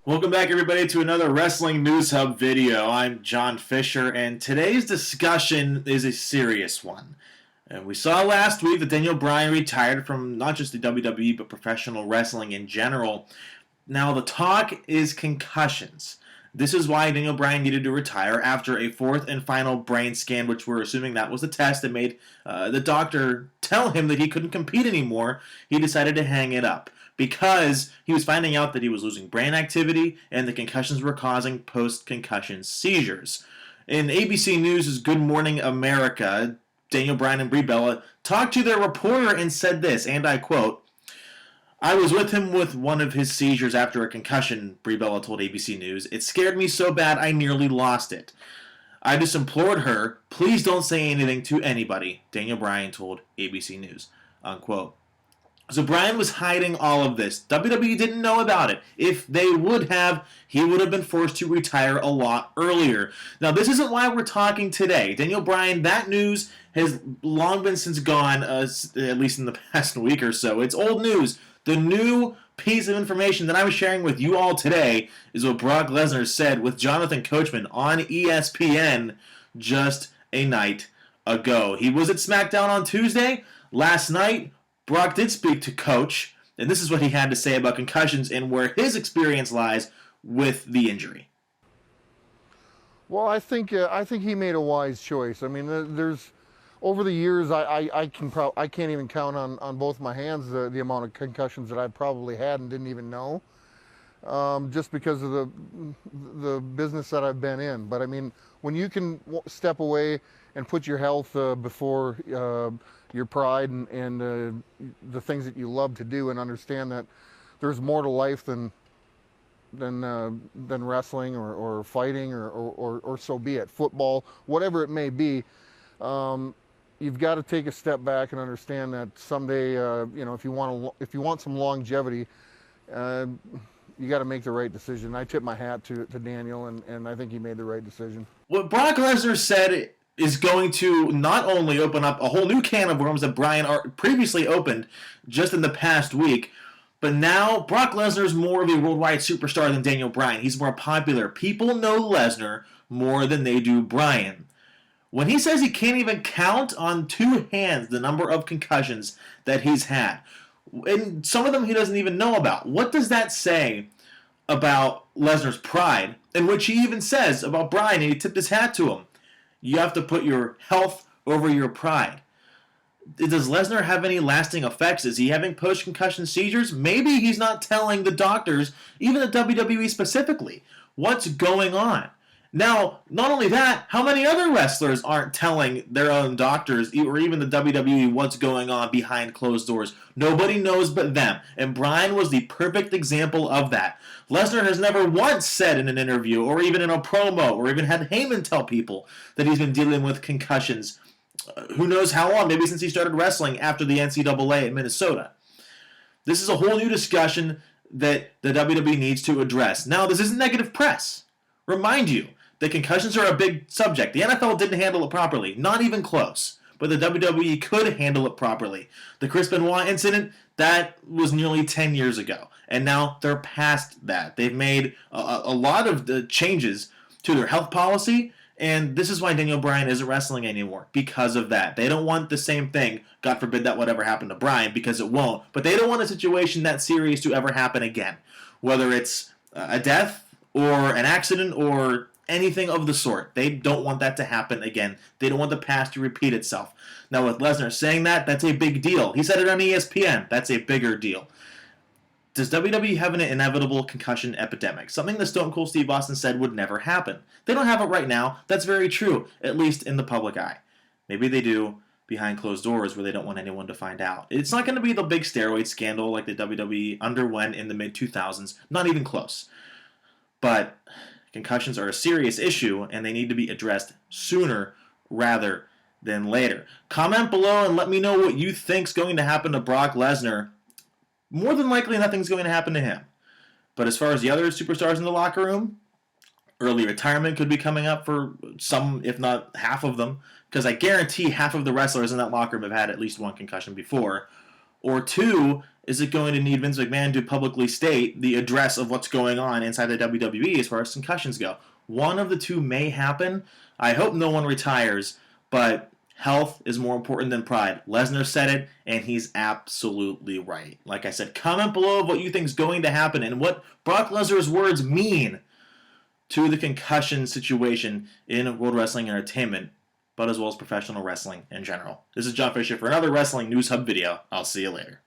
Welcome back, everybody, to another Wrestling News Hub video. I'm John Fisher, and today's discussion is a serious one. And we saw last week that Daniel Bryan retired from not just the WWE, but professional wrestling in general. Now, the talk is concussions. This is why Daniel Bryan needed to retire after a fourth and final brain scan, which we're assuming that was the test that made the doctor tell him that he couldn't compete anymore. He decided to hang it up because he was finding out that he was losing brain activity and the concussions were causing post-concussion seizures. In ABC News' Good Morning America, Daniel Bryan and Brie Bella talked to their reporter and said this, and I quote, "I was with him with one of his seizures after a concussion," Brie Bella told ABC News. "It scared me so bad I nearly lost it. I just implored her, please don't say anything to anybody," Daniel Bryan told ABC News, unquote. So Bryan was hiding all of this. WWE didn't know about it. If they would have, he would have been forced to retire a lot earlier. Now, this isn't why we're talking today. Daniel Bryan, that news has long been since gone, at least in the past week or so. It's old news. The new piece of information that I'm sharing with you all today is what Brock Lesnar said with Jonathan Coachman on ESPN just a night ago. He was at SmackDown on Tuesday. Last night, Brock did speak to Coach, and this is what he had to say about concussions and where his experience lies with the injury. Well, I think he made a wise choice. I mean, there's over the years I can't even count on both my hands the amount of concussions that I probably had and didn't even know, just because of the business that I've been in. But I mean, when you can step away and put your health before your pride and the things that you love to do, and understand that there's more to life than wrestling or fighting or so be it, football, whatever it may be. You've got to take a step back and understand that someday, if you want some longevity, you got to make the right decision. I tip my hat to Daniel, and I think he made the right decision. What Brock Lesnar said is going to not only open up a whole new can of worms that Bryan previously opened just in the past week, but now Brock Lesnar is more of a worldwide superstar than Daniel Bryan. He's more popular. People know Lesnar more than they do Bryan. When he says he can't even count on two hands the number of concussions that he's had, and some of them he doesn't even know about, what does that say about Lesnar's pride? And which he even says about Bryan, and he tipped his hat to him. You have to put your health over your pride. Does Lesnar have any lasting effects? Is he having post-concussion seizures? Maybe he's not telling the doctors, even the WWE specifically, what's going on. Now, not only that, how many other wrestlers aren't telling their own doctors or even the WWE what's going on behind closed doors? Nobody knows but them, and Bryan was the perfect example of that. Lesnar has never once said in an interview or even in a promo or even had Heyman tell people that he's been dealing with concussions. Who knows how long, maybe since he started wrestling after the NCAA at Minnesota. This is a whole new discussion that the WWE needs to address. Now, this isn't negative press. Remind you that concussions are a big subject. The NFL didn't handle it properly, not even close. But the WWE could handle it properly. The Chris Benoit incident, that was nearly 10 years ago. And now they're past that. They've made a lot of the changes to their health policy, and this is why Daniel Bryan isn't wrestling anymore, because of that. They don't want the same thing, God forbid that would ever happen to Bryan, because it won't. But they don't want a situation that serious to ever happen again. Whether it's a death or an accident or anything of the sort. They don't want that to happen again. They don't want the past to repeat itself. Now, with Lesnar saying that, that's a big deal. He said it on ESPN. That's a bigger deal. Does WWE have an inevitable concussion epidemic? Something that Stone Cold Steve Austin said would never happen. They don't have it right now. That's very true, at least in the public eye. Maybe they do behind closed doors where they don't want anyone to find out. It's not going to be the big steroid scandal like the WWE underwent in the mid-2000s. Not even close. But concussions are a serious issue, and they need to be addressed sooner rather than later. Comment below and let me know what you think's going to happen to Brock Lesnar. More than likely, nothing's going to happen to him. But as far as the other superstars in the locker room, early retirement could be coming up for some, if not half of them, because I guarantee half of the wrestlers in that locker room have had at least one concussion before. Or two, is it going to need Vince McMahon to publicly state the address of what's going on inside the WWE as far as concussions go? One of the two may happen. I hope no one retires, but health is more important than pride. Lesnar said it, and he's absolutely right. Like I said, comment below what you think is going to happen and what Brock Lesnar's words mean to the concussion situation in World Wrestling Entertainment, but as well as professional wrestling in general. This is John Fisher for another Wrestling News Hub video. I'll see you later.